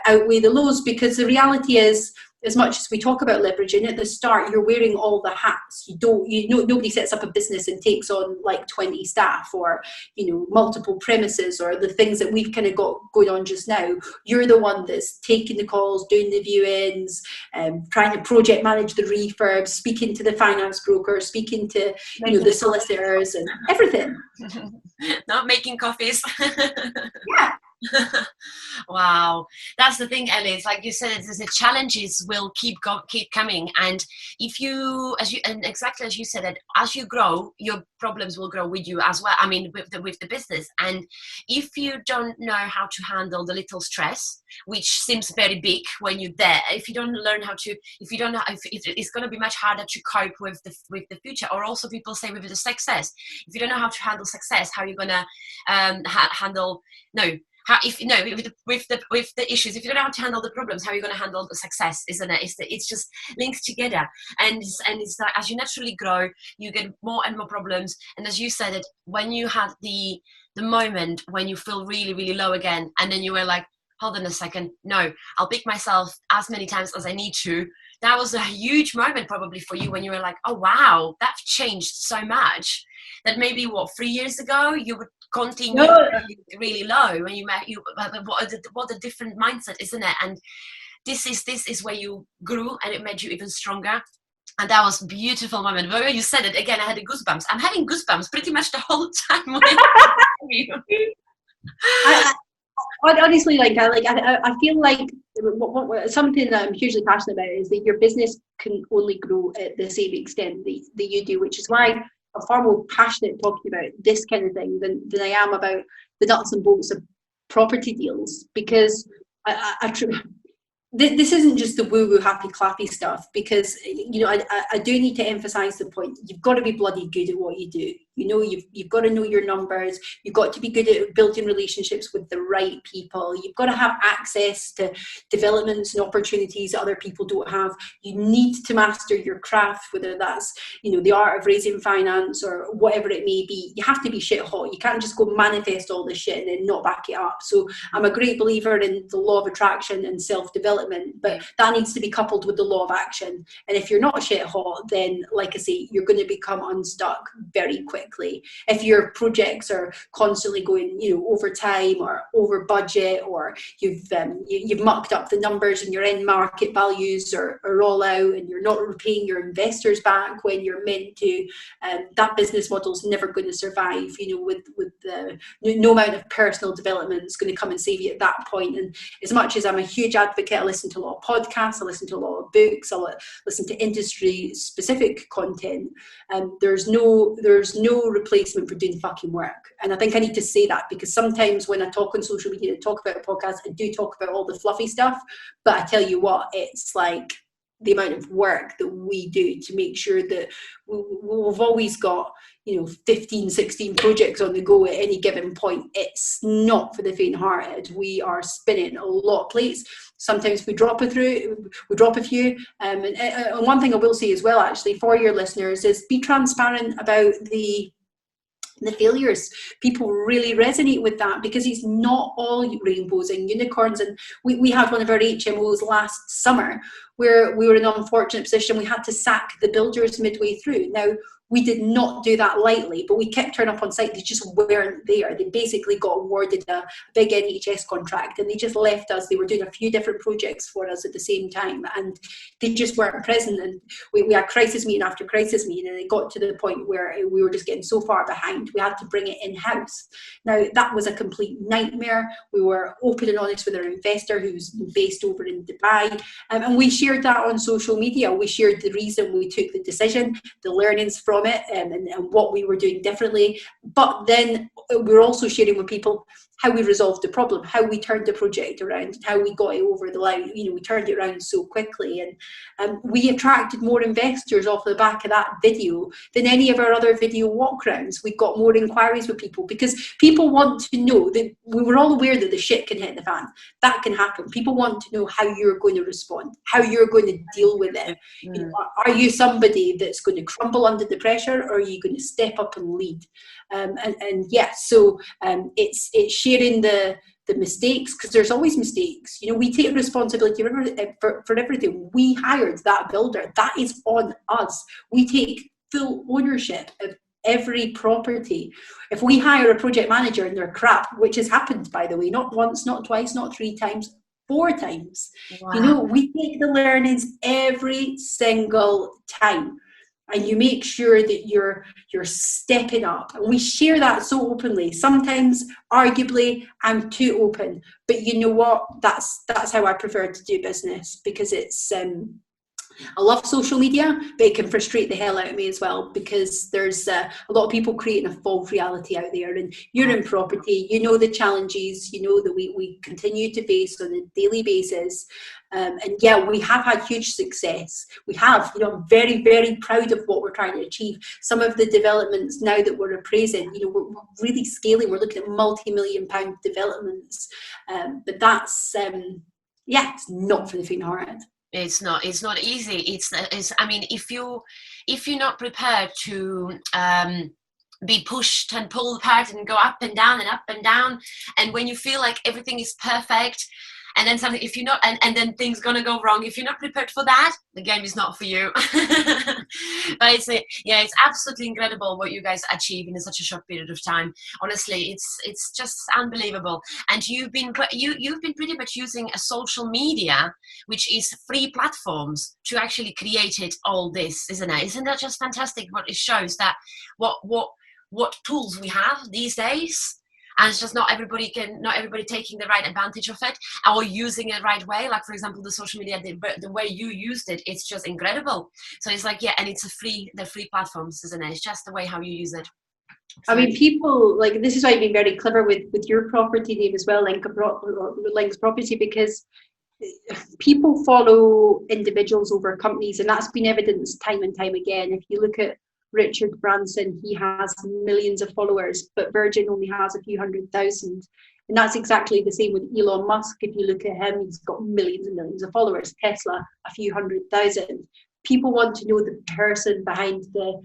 outweigh the lows. Because the reality is, as much as we talk about leveraging, at the start you're wearing all the hats. Nobody sets up a business and takes on like 20 staff, or multiple premises, or the things that we've kind of got going on just now. You're the one that's taking the calls, doing the viewings, trying to project manage the refurbs, speaking to the finance broker, speaking to the solicitors and everything. Not making coffees. Yeah. Wow, that's the thing, Ellie. It's like you said, the challenges will keep coming, and and exactly as you said, that as you grow, your problems will grow with you as well. I mean, with the business, and if you don't know how to handle the little stress, which seems very big when you're there, if you don't learn how to, if it's going to be much harder to cope with the future. Or also, people say with the success, if you don't know how to handle success, how are you going to handle with the issues? If you don't know how to handle the problems, how are you going to handle the success? Isn't it? It's just linked together, and it's like, as you naturally grow, you get more and more problems. And as you said, it when you had the moment when you feel really, really low again, and then you were like, hold on a second, no, I'll pick myself as many times as I need to. That was a huge moment probably for you, when you were like, oh wow, that changed so much, that maybe 3 years ago you would continue really low, when what a different mindset, isn't it? And this is where you grew, and it made you even stronger. And that was a beautiful moment. But when you said it again, I had the goosebumps. I'm having goosebumps pretty much the whole time when you. Honestly, I feel like something that I'm hugely passionate about is that your business can only grow at the same extent that you do, which is why I'm far more passionate talking about this kind of thing than I am about the nuts and bolts of property deals, because this isn't just the woo-woo happy clappy stuff, because I do need to emphasize the point. You've got to be bloody good at what you do. You've got to know your numbers. You've got to be good at building relationships with the right people. You've got to have access to developments and opportunities that other people don't have. You need to master your craft, whether that's the art of raising finance or whatever it may be. You have to be shit hot. You can't just go manifest all this shit and then not back it up. So I'm a great believer in the law of attraction and self-development, but that needs to be coupled with the law of action. And if you're not shit hot, then like I say, you're going to become unstuck very quickly. If your projects are constantly going, over time or over budget, or you've mucked up the numbers and your end market values are all out, and you're not repaying your investors back when you're meant to, that business model is never going to survive. With no amount of personal development is going to come and save you at that point. And as much as I'm a huge advocate, I listen to a lot of podcasts, I listen to a lot of books, I listen to industry specific content, and there's no replacement for doing fucking work. And I think I need to say that, because sometimes when I talk on social media and talk about a podcast, I do talk about all the fluffy stuff, but I tell you what, it's like the amount of work that we do to make sure that we've always got 15, 16 projects on the go at any given point. It's not for the faint-hearted. We are spinning a lot of plates. Sometimes we drop a few. And one thing I will say as well, actually, for your listeners, is be transparent about the failures. People really resonate with that, because it's not all rainbows and unicorns. And we had one of our HMOs last summer where we were in an unfortunate position. We had to sack the builders midway through. Now, we did not do that lightly, but we kept turning up on site. They just weren't there. They basically got awarded a big NHS contract, and they just left us. They were doing a few different projects for us at the same time, and they just weren't present. And we had crisis meeting after crisis meeting, and it got to the point where we were just getting so far behind, we had to bring it in-house. Now, that was a complete nightmare. We were open and honest with our investor, who's based over in Dubai, and we shared that on social media. We shared the reason we took the decision, the learnings from it, and what we were doing differently. But then we're also sharing with people how we resolved the problem, how we turned the project around, how we got it over the line. We turned it around so quickly, and we attracted more investors off the back of that video than any of our other video walkarounds. We got more inquiries with people, because people want to know that we were all aware that the shit can hit the fan. That can happen. People want to know how you're going to respond, how you're going to deal with it. Are you somebody that's going to crumble under the pressure, or are you going to step up and lead? So it's sharing the the mistakes, because there's always mistakes. You know, we take responsibility for everything. We hired that builder. That is on us. We take full ownership of every property. If we hire a project manager and they're crap, which has happened, by the way, not once, not twice, not 3 times, 4 times. Wow. You know, we take the learnings every single time. And you make sure that you're stepping up. And we share that so openly. Sometimes, arguably, I'm too open. But you know what? That's how I prefer to do business, because it's I love social media, but it can frustrate the hell out of me as well, because there's a lot of people creating a false reality out there. And you're in property, you know the challenges, you know that we continue to face on a daily basis. And yeah, we have had huge success. We have, you know, I'm very, very proud of what we're trying to achieve. Some of the developments now that we're appraising, you know, we're really scaling. We're looking at multi-million-pound developments. But that's, it's not for the faint-hearted. It's not easy. It's I mean, if you're not prepared to be pushed and pulled apart and go up and down, and when you feel like everything is perfect, and then something, if you're not, and then things gonna go wrong, if you're not prepared for that, the game is not for you. But it's absolutely incredible what you guys achieve in such a short period of time. Honestly, it's just unbelievable. And you've been pretty much using a social media, which is free platforms, to actually create all this, isn't it? Isn't that just fantastic? What it shows that what tools we have these days. And it's just not everybody taking the right advantage of it or using it the right way. Like, for example, the social media, the way you used it, it's just incredible. So it's like, and it's they're free platforms, isn't it? It's just the way how you use it. So, I mean, people, like, this is why you've been very clever with your property name as well, Link's Property, because people follow individuals over companies, and that's been evidenced time and time again. If you look at Richard Branson, he has millions of followers, but Virgin only has a few 100,000. And that's exactly the same with Elon Musk. If you look at him, he's got millions and millions of followers. Tesla, a few 100,000. People want to know the person behind the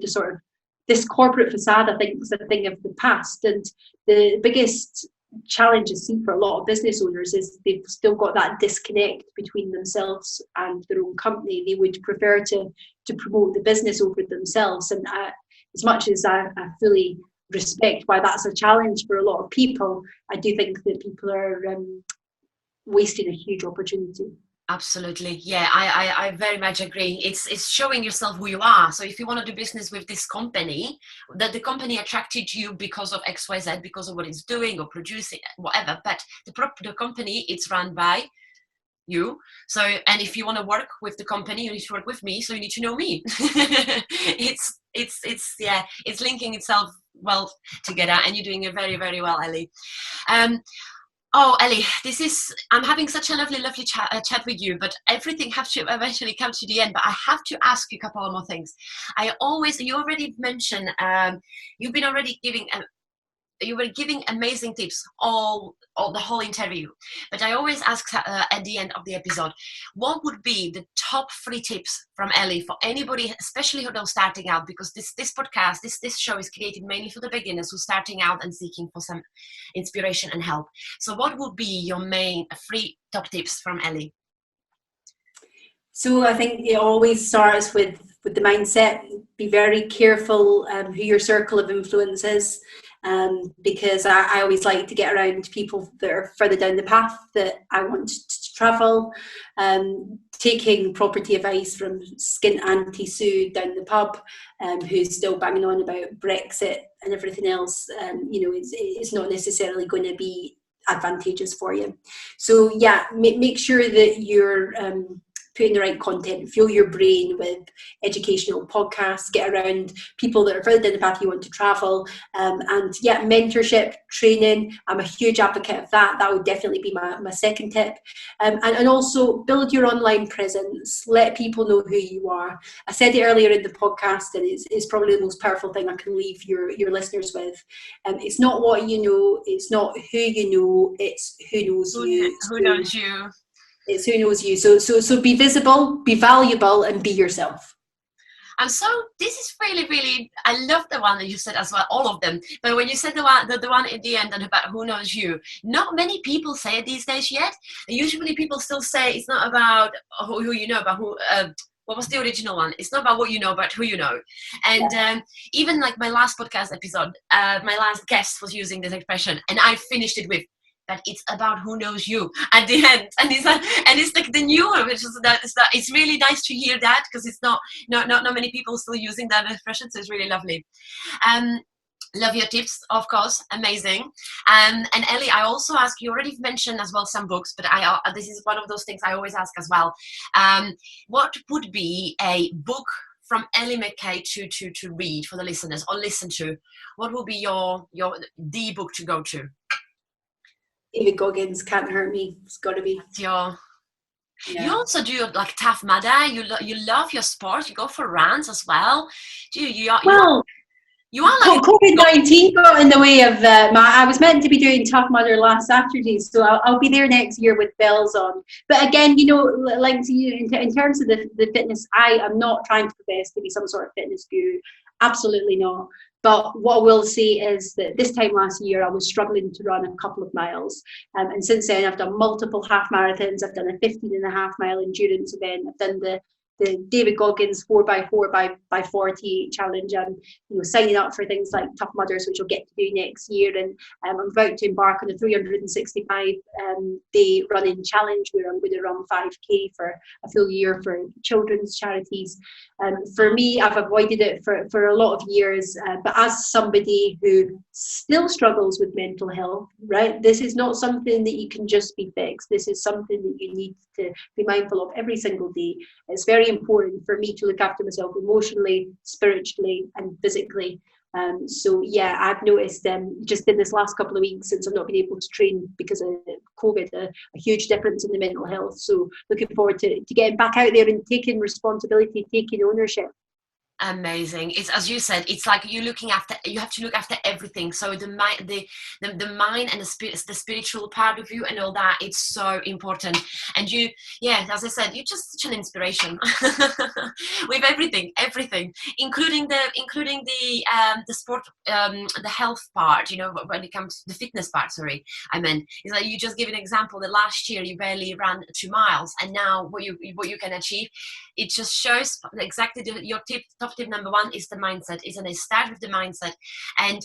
sort of, this corporate facade, I think, is a thing of the past. And the biggest challenge I see for a lot of business owners is they've still got that disconnect between themselves and their own company. They would prefer to promote the business over themselves. And as much as I fully respect why that's a challenge for a lot of people, I do think that people are wasting a huge opportunity. Absolutely. Yeah, I very much agree. It's showing yourself who you are. So if you want to do business with this company, that the company attracted you because of XYZ, because of what it's doing or producing, whatever, but the company, it's run by you. So, and if you want to work with the company, you need to work with me, so you need to know me. It's linking itself well together, and you're doing it very, very well, Ellie. Oh, Ellie, I'm having such a lovely chat with you, but everything has to eventually come to the end. But I have to ask you a couple of more things. You already mentioned, you've been already you were giving amazing tips all the whole interview. But I always ask at the end of the episode, what would be the top 3 tips from Ellie for anybody, especially who are starting out? Because this podcast, this show is created mainly for the beginners who are starting out and seeking for some inspiration and help. So what would be your main 3 top tips from Ellie? So I think it always starts with the mindset. Be very careful who your circle of influence is. Because I always like to get around people that are further down the path that I want to travel. Taking property advice from skint Auntie Sue down the pub, who's still banging on about Brexit and everything else, it's not necessarily going to be advantageous for you. So yeah, make sure that you're put in the right content, fuel your brain with educational podcasts, get around people that are further down the path you want to travel, and yeah, mentorship, training. I'm a huge advocate of that. That would definitely be my second tip. And also build your online presence. Let people know who you are. I said it earlier in the podcast, and it's probably the most powerful thing I can leave your listeners with. It's not what you know, it's not who you know, it's who knows you. Who knows you? It's who knows you. So be visible, be valuable, and be yourself. And so this is really, really, I love the one that you said as well, all of them. But when you said the one at the end and about who knows you, not many people say it these days yet. Usually people still say it's not about who you know, but who, what was the original one? It's not about what you know, but who you know. And even like my last podcast episode, my last guest was using this expression, and I finished it with, that it's about who knows you at the end. And it's like the new one, which is that it's really nice to hear that, because it's not many people still using that expression, so it's really lovely. Love your tips, of course, amazing. And Ellie, I also ask, you already mentioned as well some books, but this is one of those things I always ask as well. What would be a book from Ellie McKay to read for the listeners or listen to? What will be the book to go to? David Goggins, Can't Hurt Me. It's got to be. You also do like Tough Mudder. You love your sport. You go for runs as well. You are like COVID-19 got in the way of I was meant to be doing Tough Mudder last Saturday, so I'll be there next year with bells on. But again, like in terms of the fitness, I am not trying to profess to be some sort of fitness guru. Absolutely not. But what I will say is that this time last year, I was struggling to run a couple of miles. And since then, I've done multiple half marathons. I've done a 15.5-mile endurance event. I've done the David Goggins 4x4 by 40 challenge. I'm signing up for things like Tough Mudders, which I'll get to do next year. And I'm about to embark on a 365 day running challenge where I'm going to run 5k for a full year for children's charities. For me, I've avoided it for a lot of years, but as somebody who still struggles with mental health, right, this is not something that you can just be fixed. This is something that you need to be mindful of every single day. It's very important for me to look after myself emotionally, spiritually, and physically. So yeah, I've noticed just in this last couple of weeks since I've not been able to train because of COVID, a huge difference in the mental health. So looking forward to getting back out there and taking responsibility, taking ownership. Amazing. It's, as you said, it's like you have to look after everything. So the mind and the spiritual part of you and all that, it's so important. And as I said, you're just such an inspiration with everything, including the sport, the health part, when it comes to the fitness part, it's like you just give an example that last year you barely ran 2 miles, and now what you can achieve. It just shows exactly your top tip number 1 is the mindset, isn't it? Start with the mindset. And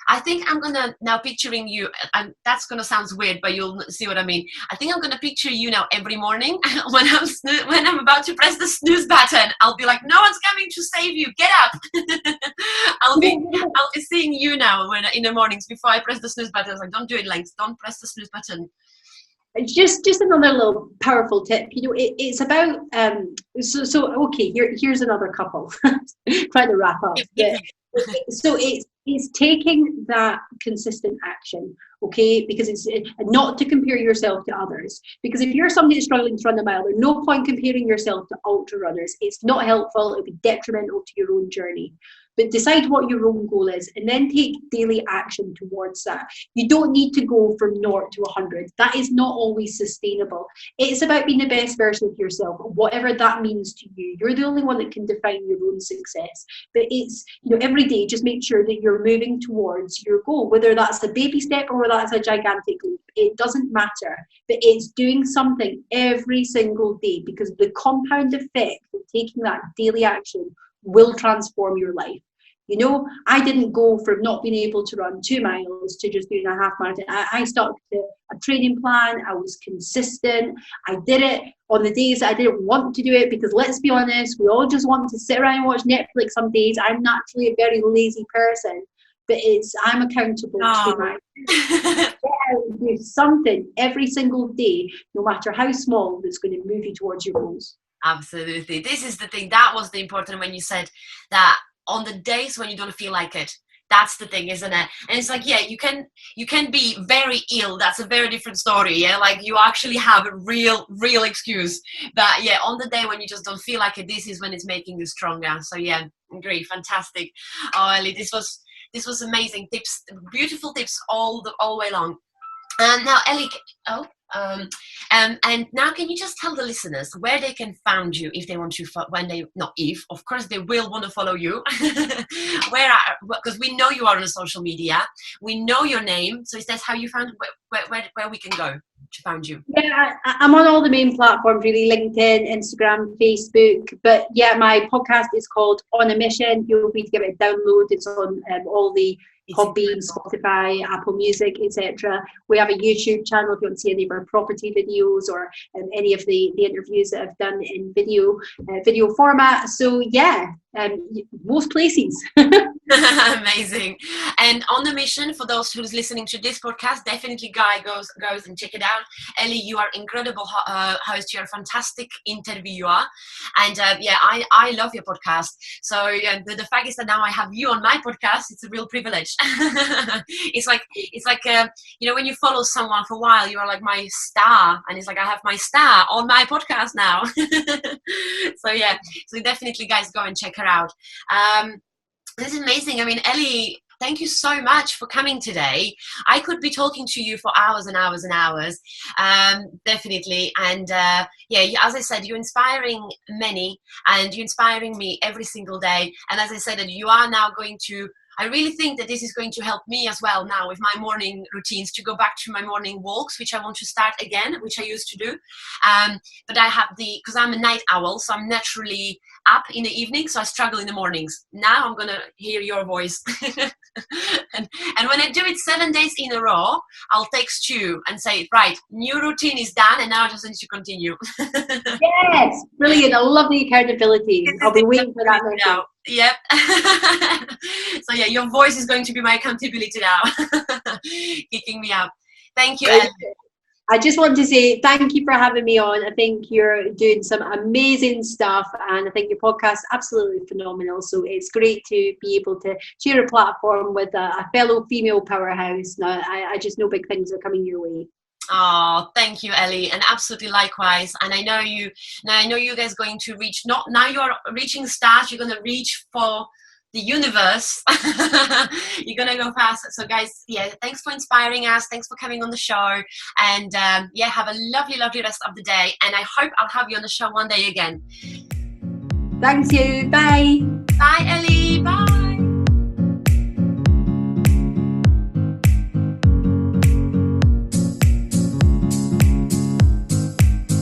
I think I'm gonna now picturing you, and that's gonna sound weird, but you'll see what I mean. I think I'm gonna picture you now every morning when I'm about to press the snooze button. I'll be like, no one's coming to save you. Get up. I'll be seeing you now when in the mornings before I press the snooze button. I was like, don't do it, Legs. Don't press the snooze button. Just another little powerful tip. It's about okay. Here's another couple trying to wrap up. So it's taking that consistent action, okay? Because it's not to compare yourself to others. Because if you're somebody that's struggling to run a mile, there's no point comparing yourself to ultra runners. It's not helpful. It'll be detrimental to your own journey. But decide what your own goal is and then take daily action towards that. You don't need to go from 0 to 100. That is not always sustainable. It's about being the best version of yourself, whatever that means to you. You're the only one that can define your own success. But it's, every day, just make sure that you're moving towards your goal, whether that's a baby step or whether that's a gigantic leap. It doesn't matter. But it's doing something every single day, because the compound effect of taking that daily action will transform your life. I didn't go from not being able to run 2 miles to just doing a half marathon. I stuck to a training plan. I was consistent. I did it on the days that I didn't want to do it, because let's be honest, we all just want to sit around and watch Netflix some days. I'm naturally a very lazy person, but I'm accountable to my do something every single day, no matter how small, that's going to move you towards your goals. Absolutely. This is the thing. That was the important when you said that on the days when you don't feel like it. That's the thing, isn't it? And it's like, you can be very ill. That's a very different story. Yeah, like you actually have a real excuse. But on the day when you just don't feel like it, this is when it's making you stronger. So agree. Fantastic. Oh, Ellie, this was amazing tips, beautiful tips all the way long. And now, Ellie, And now, can you just tell the listeners where they can find you if they want to, not if, of course they will want to follow you, because we know you are on social media, we know your name, so is that how you found where we can go to find you? Yeah, I'm on all the main platforms really, LinkedIn, Instagram, Facebook. But yeah, my podcast is called On a Mission. You'll need to give it a download. It's on all the Podbean, Spotify, Apple Music, etc. We have a YouTube channel if you want to see any of our property videos or any of the interviews that I've done in video format. So yeah, most places. Amazing. And On the Mission, for those who's listening to this podcast, definitely goes and check it out. Ellie, you are incredible host. You're a fantastic interviewer, and I love your podcast. So the fact is that now I have you on my podcast. It's a real privilege. It's like when you follow someone for a while, you are like my star, and it's like I have my star on my podcast now. So definitely, guys, go and check her out. This is amazing. I mean, Ellie, thank you so much for coming today. I could be talking to you for hours and hours and hours, definitely. And as I said, you're inspiring many, and you're inspiring me every single day. And as I said, that you are now I really think that this is going to help me as well now with my morning routines, to go back to my morning walks, which I want to start again, which I used to do. But I have because I'm a night owl, so I'm naturally up in the evening, so I struggle in the mornings. Now I'm going to hear your voice. and when I do it 7 days in a row, I'll text you and say, right, new routine is done, and now I just need to continue. Yes, brilliant. I love the accountability. I'll be waiting for that now. Yep. So yeah, your voice is going to be my accountability now, kicking me up. Thank you, Ellie. I just want to say thank you for having me on. I think you're doing some amazing stuff, and I think your podcast is absolutely phenomenal. So it's great to be able to share a platform with a fellow female powerhouse. Now, I just know big things are coming your way. Oh, thank you, Ellie, and absolutely likewise. And I know you guys going to reach. Not now, you're reaching stars. You're going to reach for the universe. You're gonna go fast. So guys, thanks for inspiring us, thanks for coming on the show, and have a lovely rest of the day, and I hope I'll have you on the show one day again. Thank you. Bye Ellie. Bye.